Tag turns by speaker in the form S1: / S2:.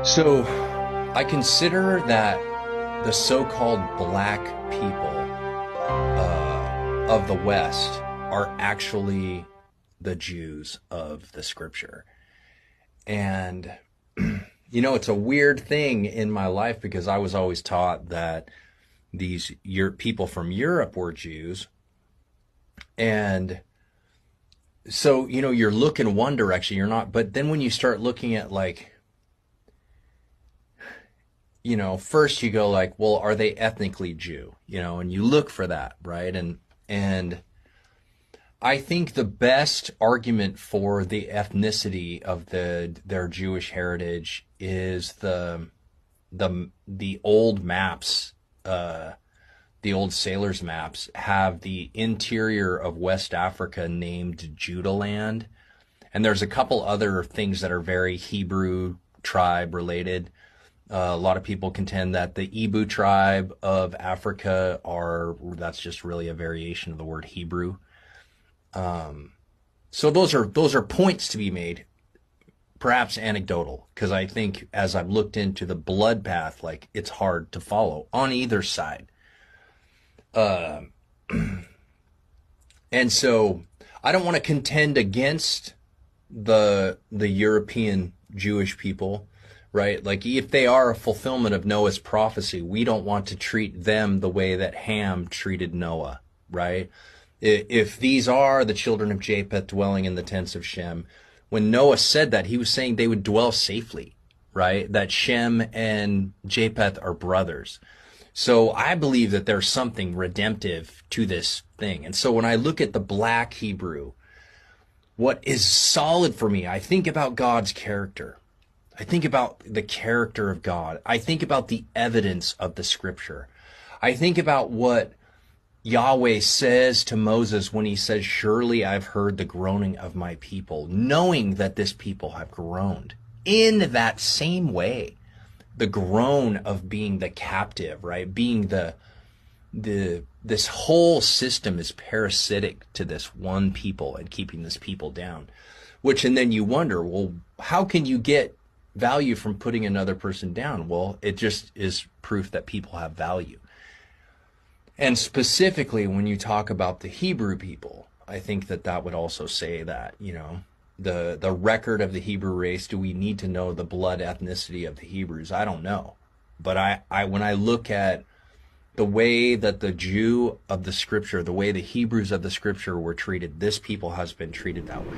S1: So I consider that the so-called black people of the West are actually the Jews of the scripture. And, it's a weird thing in my life because I was always taught that these people from Europe were Jews. And so, you're looking one direction, you're not. But then when you start looking at first you go like, well, are they ethnically Jew? And you look for that, right? And I think the best argument for the ethnicity of their Jewish heritage is the old maps, the old sailors' maps have the interior of West Africa named Judah land. And there's a couple other things that are very Hebrew tribe related. A lot of people contend that the Ibu tribe of Africa that's just really a variation of the word Hebrew. So those are points to be made, perhaps anecdotal, because I think as I've looked into the blood path, it's hard to follow on either side. And so I don't want to contend against the European Jewish people, right? If they are a fulfillment of Noah's prophecy, we don't want to treat them the way that Ham treated Noah, right? If these are the children of Japheth dwelling in the tents of Shem, when Noah said that, he was saying they would dwell safely, right? That Shem and Japheth are brothers. So I believe that there's something redemptive to this thing. And so when I look at the black Hebrew, what is solid for me, I think about God's character. I think about the character of God. I think about the evidence of the scripture. I think about what Yahweh says to Moses when he says, surely I've heard the groaning of my people, knowing that this people have groaned in that same way. The groan of being the captive, right? Being this whole system is parasitic to this one people and keeping this people down, and then you wonder, well, how can you get value from putting another person down? Well, it just is proof that people have value. And specifically when you talk about the Hebrew people, I think that would also say that, the record of the Hebrew race, do we need to know the blood ethnicity of the Hebrews? I don't know. But I when I look at the way that the Jew of the scripture, the way the Hebrews of the scripture were treated, this people has been treated that way.